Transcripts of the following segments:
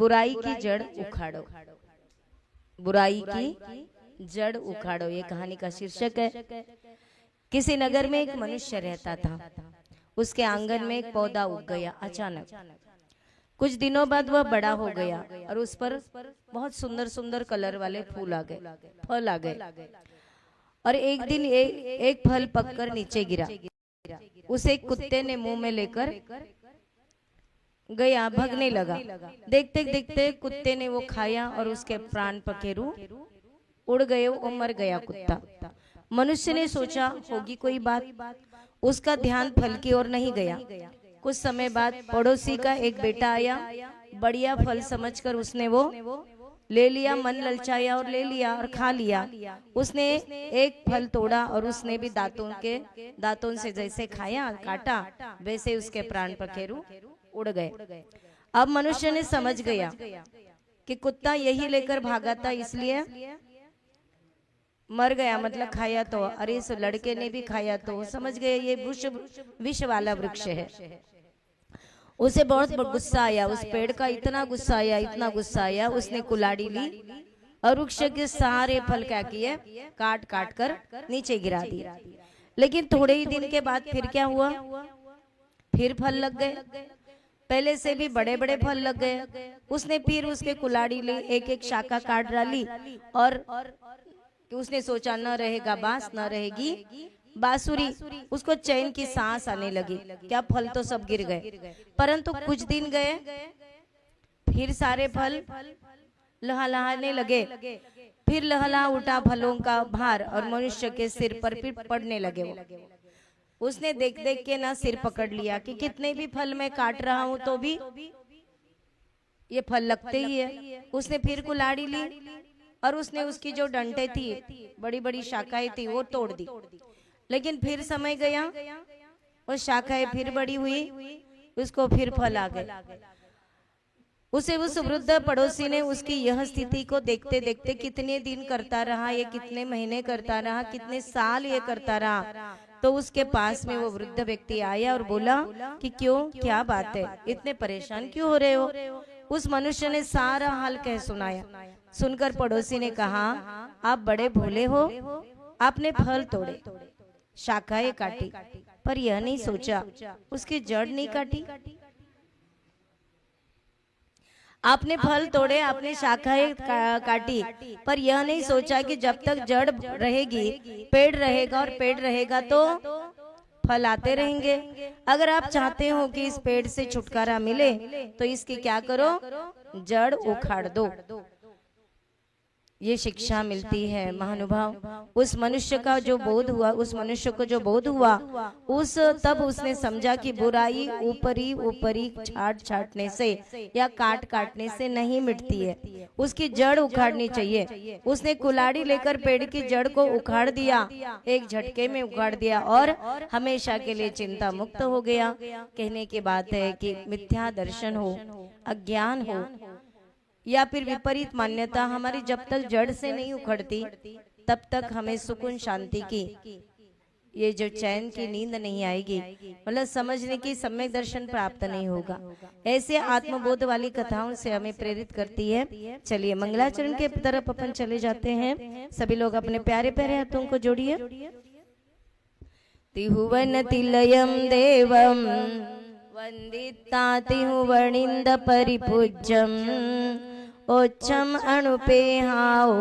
बुराई की जड़ उखाड़ो, बुराई की जड़ उखाड़ो, ये कहानी का शीर्षक है। किसी नगर में एक मनुष्य रहता था। उसके आंगन में एक पौधा उग गया अचानक। कुछ दिनों बाद वह बड़ा हो गया और उस पर बहुत सुंदर सुंदर कलर वाले फूल आ गए, फल आ गए। और एक दिन एक फल पककर नीचे गिरा। उसे एक कुत्ते ने मुंह में लेकर गया, भगने लगा। देखते देखते कुत्ते ने वो खाया और उसके प्राण पखेरु उड़ गए, वो मर गया कुत्ता। मनुष्य ने सोचा होगी कोई बात, उसका ध्यान फल की ओर नहीं गया। कुछ समय बाद पड़ोसी का एक बेटा आया। बढ़िया फल समझकर उसने वो ले लिया, मन ललचाया और ले लिया और खा लिया। उसने एक फल तोड़ा और उसने भी दांतों से जैसे खाया, काटा, वैसे उसके प्राण पखेरु उड़ गए। अब मनुष्य ने समझ गया कि कुत्ता यही लेकर भागा था, इसलिए मर गया, मतलब खाया तो। अरे इस लड़के ने भी खाया तो समझ गए ये विष वाला वृक्ष है। उसे बहुत गुस्सा आया, उस पेड़ का इतना गुस्सा आया, इतना गुस्सा आया, उसने कुल्हाड़ी ली और वृक्ष के सारे फल क्या किए, काट काट कर नीचे गिरा दिए। लेकिन थोड़े ही दिन के बाद फिर क्या हुआ, फिर फल लग गए, पहले से भी बड़े बड़े फल लग गए। उसने फिर उसके कुल्हाड़ी ली, एक एक शाखा काट डाली और उसने सोचा न रहेगा बांस, न रहेगी बांसुरी। उसको चैन की सांस आने लगी, क्या फल तो सब गिर गए। परंतु कुछ दिन गए, फिर सारे फल लहलहाने लगे। फिर लहला उठा फलों का भार और मनुष्य के सिर पर फिर पड़ने लगे। उसने देख देख के ना सिर पकड़ लिया कि कितने भी फल मैं काट रहा हूं तो भी ये फल लगते ही है। उसने फिर कुल्हाड़ी ली और उसने उसकी जो डंडे थी, बड़ी बड़ी शाखाएं थी, वो तोड़ दी। लेकिन फिर समय गया, वो शाखाएं फिर बड़ी हुई, उसको फिर फल आ गए। उसे उस वृद्ध पड़ोसी ने उसकी यह स्थिति को देखते देखते कितने दिन करता रहा, ये कितने महीने करता रहा, कितने साल ये करता रहा, तो उसके पास में वो वृद्ध व्यक्ति आया और बोला कि क्यों, क्या बात है, इतने परेशान क्यों हो रहे हो। उस मनुष्य ने सारा हाल कह सुनाया। सुनकर पड़ोसी ने कहा, आप बड़े भोले हो, आपने फल तोड़े, शाखाएं काटी, पर यह नहीं सोचा उसकी जड़ नहीं काटी। आपने फल तोड़े, आपने शाखाएं काटी, पर यह नहीं सोचा कि जब तक जड़ रहेगी, पेड़ रहेगा, और पेड़ रहेगा तो फल आते रहेंगे। अगर आप चाहते हो कि इस पेड़ से छुटकारा मिले तो इसकी क्या करो, जड़ उखाड़ दो। ये शिक्षा मिलती है महानुभाव। उस मनुष्य का जो बोध हुआ, उस मनुष्य को जो बोध हुआ, तब उसने समझा कि बुराई ऊपरी ऊपरी छाटने से या काटने से नहीं मिटती है, उसकी जड़ उखाड़नी चाहिए। उसने कुल्हाड़ी लेकर पेड़ की जड़ को उखाड़ दिया, एक झटके में उखाड़ दिया और हमेशा के लिए चिंता मुक्त हो गया। कहने की बात है कि मिथ्या दर्शन हो, अज्ञान हो या फिर विपरीत मान्यता हमारी जब तक जड़ से नहीं उखड़ती, तब तक हमें सुकून शांति की, ये जो चैन की नींद नहीं आएगी, मतलब समझने की सम्यक दर्शन प्राप्त नहीं होगा। ऐसे आत्मबोध वाली कथाओं से हमें प्रेरित करती है। चलिए मंगलाचरण के तरफ अपन चले जाते हैं। सभी लोग अपने प्यारे प्यारे हाथों को जोड़िए। तिहुवन तिलयम देवम वंदिता तिहुवनिंद परिपूज्यम ओच्छम अणुपेहाओ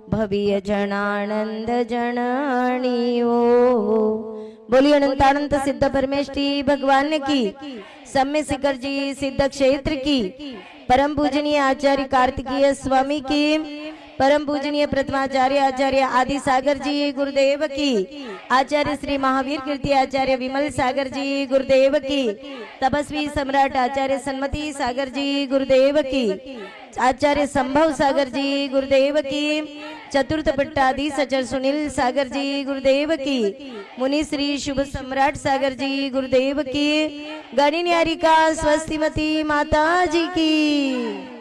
भवीय जनानंद जनानियो। बोलिए अनंतानंत सिद्ध परमेष्टि भगवान की, सम्य शिखर जी सिद्ध क्षेत्र की, परम पूजनीय आचार्य कार्तिकीय स्वामी की, परम पूजनीय प्रथमाचार्य आचार्य आदि सागर जी गुरुदेव की, आचार्य श्री महावीर कीर्ति आचार्य विमल सागर जी गुरुदेव की, तपस्वी सम्राट आचार्य सन्मति सागर जी गुरुदेव की, आचार्य संभव सागर जी गुरुदेव की, चतुर्थ पट्टाधि सचर सुनील सागर जी गुरुदेव की, मुनि श्री शुभ सम्राट सागर जी गुरुदेव की, गणी न्यारिका स्वस्तिमती माता जी की।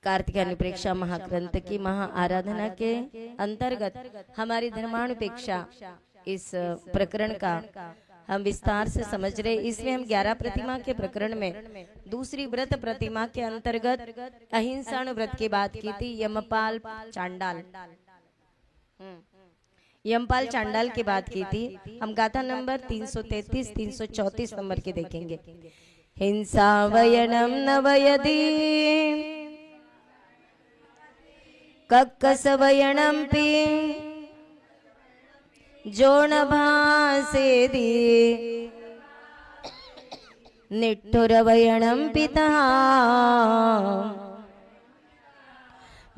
कार्तिक अनुप्रेक्षा महाग्रंथ की महा आराधना के अंतर्गत हमारी धर्मानुपेक्षा इस प्रकरण का हम विस्तार से समझ रहे। इसमें हम 11 प्रतिमा के प्रकरण में दूसरी व्रत प्रतिमा के अंतर्गत अहिंसा व्रत की बात की थी। यमपाल चांडाल यमपाल चांडाल की बात की थी। हम गाथा नंबर 333 334 नंबर के देखेंगे। हिंसा वयनम नवयदि कक्कस वयनम पी जोण भासेदी निट्ठुर वयनम पिता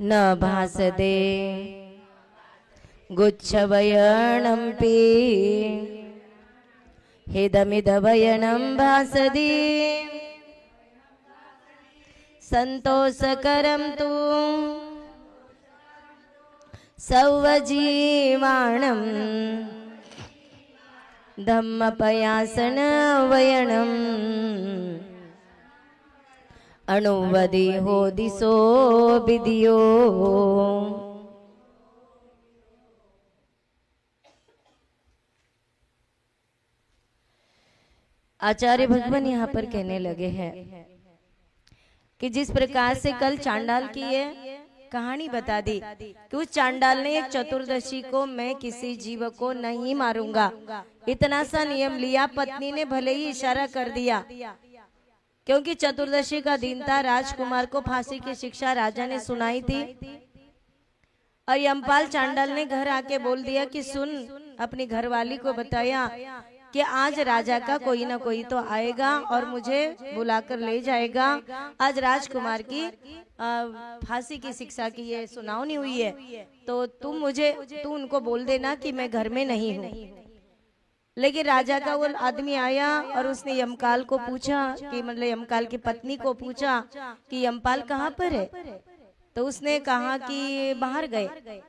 न भासदे गुच्छ वयनम पी हिदमिद वयनम भासदी संतोषकरम तु सौवजीवाणम धम्मपयासन वयनम अणुवदि हो दिसो विदियो। आचार्य भगवान यहाँ पर कहने लगे हैं कि जिस प्रकार से कल चांडाल की ये कहानी बता दी कि उस चांडाल ने एक चतुर्दशी को मैं किसी जीव को नहीं मारूंगा इतना सा नियम लिया। पत्नी ने भले ही इशारा कर दिया क्योंकि चतुर्दशी का दिन था। राजकुमार को फांसी की शिक्षा राजा ने सुनाई थी और यमपाल चांडाल ने घर आके बोल दिया कि सुन, अपनी घरवाली को बताया कि आज राजा का कोई ना कोई तो आएगा और मुझे बुलाकर ले जाएगा। आज राजकुमार की फांसी की शिक्षा की ये सुनावनी हुई है, तो तू उनको बोल देना कि मैं घर में नहीं हूँ। लेकिन राजा का वो आदमी आया और उसने यमकाल को पूछा कि मतलब यमकाल की पत्नी को पूछा कि यमपाल कहाँ पर है, तो उसने कहा कि बाहर गए।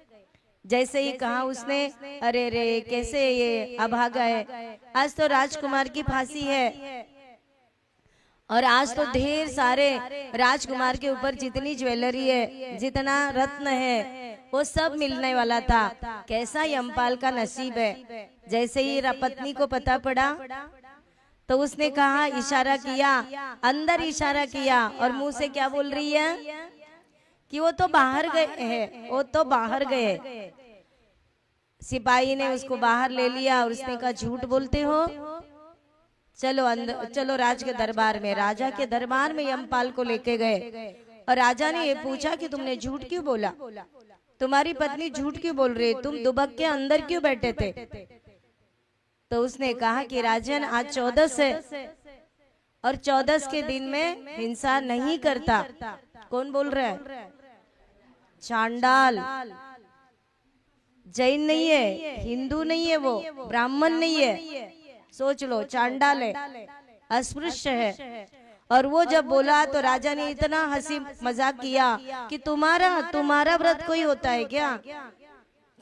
जैसे ही कहा उसने, अरे रे कैसे ये अभागा है, आज तो राजकुमार की फांसी है और आज तो ढेर सारे राजकुमार के ऊपर जितनी ज्वेलरी है, जितना रत्न है, वो सब मिलने वाला था। कैसा यमपाल का नसीब है। जैसे ही पत्नी को पता पड़ा तो उसने कहा, इशारा किया, अंदर इशारा किया और मुंह से क्या बोल रही है कि वो तो बाहर गए हैं, वो तो बाहर गए। सिपाही ने उसको बाहर ले लिया और उसने कहा, झूठ बोलते हो, चलो अंदर, चलो राज के दरबार में। राजा के दरबार में यमपाल को लेके गए और राजा ने ये पूछा कि तुमने झूठ क्यों बोला, तुम्हारी पत्नी झूठ क्यों बोल रही, तुम दुबक के अंदर क्यों बैठे थे। तो उसने कहा कि राजन, आज 14 है और 14 के दिन में हिंसा नहीं करता। कौन बोल रहा है? चांडाल। जैन नहीं है, हिंदू नहीं है, वो ब्राह्मण नहीं है, सोच लो, चांडाल है, अस्पृश्य है। और वो जब बोला तो राजा ने इतना हंसी मजाक किया कि तुम्हारा व्रत कोई होता है क्या?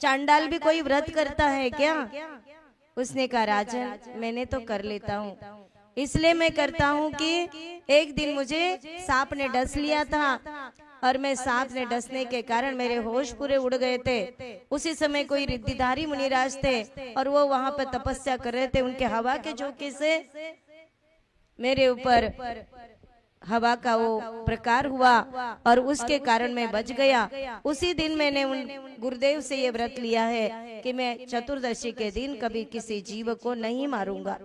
चांडाल भी कोई व्रत करता है क्या? उसने कहा, राजन मैंने तो कर लेता हूँ, इसलिए मैं करता हूँ कि एक दिन मुझे सांप ने डस लिया था और मैं सांप ने डसने के कारण मेरे होश पूरे उड़ गए थे। उसी समय कोई रिद्धिधारी मुनिराज थे और वो वहां पर तपस्या कर रहे थे। उनके हवा के झोंके से मेरे ऊपर हवा का वो प्रकार हुआ और उसके कारण मैं बच गया। उसी दिन मैंने उन गुरुदेव से ये व्रत लिया है कि मैं चतुर्दशी के दिन कभी किसी जीव को नहीं मारूंगा।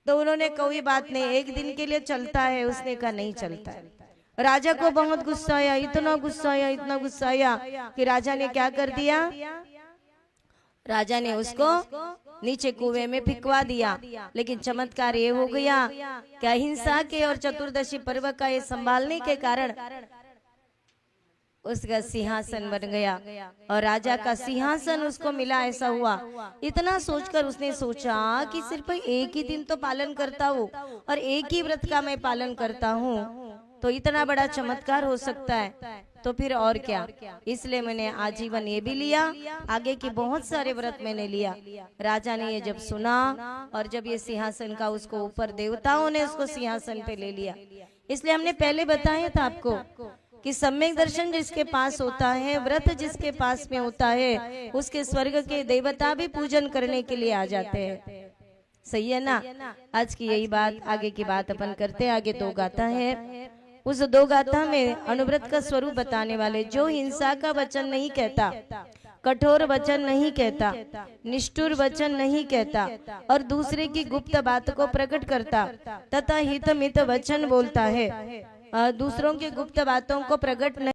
तो उन्होंने कोई बात नहीं, एक दिन के लिए चलता है। उसने कहा नहीं चलता है। राजा को बहुत गुस्सा आया, इतना गुस्सा आया, इतना गुस्सा आया कि राजा ने क्या कर दिया, राजा ने उसको नीचे कुएं में फिकवा दिया। लेकिन चमत्कार ये हो गया कि अहिंसा के और चतुर्दशी पर्व का ये संभालने के कारण उसका सिंहासन बन गया और राजा का सिंहासन उसको मिला। ऐसा हुआ, इतना सोचकर उसने सोचा कि सिर्फ एक ही दिन तो पालन करता हूँ और एक ही व्रत का मैं पालन करता हूँ, तो इतना बड़ा चमत्कार हो सकता है, तो फिर और क्या। इसलिए मैंने आजीवन ये भी लिया, आगे के बहुत सारे व्रत मैंने लिया। राजा ने ये जब सुना और जब ये सिंहासन का उसको ऊपर देवताओं ने उसको सिंहासन पे ले लिया, इसलिए हमने पहले बताया था आपको कि सम्यक दर्शन जिसके पास होता है, व्रत जिसके पास में होता है, उसके स्वर्ग के देवता भी पूजन करने के लिए आ जाते हैं। सही है ना। आज की यही बात, आगे की बात अपन करते हैं। आगे 2 गाथा है। उस 2 गाथा में अनुव्रत का स्वरूप बताने वाले, जो हिंसा का वचन नहीं कहता, कठोर वचन नहीं कहता, निष्ठुर वचन नहीं कहता और दूसरे की गुप्त बात को प्रकट करता तथा हित मित वचन बोलता है, दूसरों की गुप्त बातों को प्रकट नहीं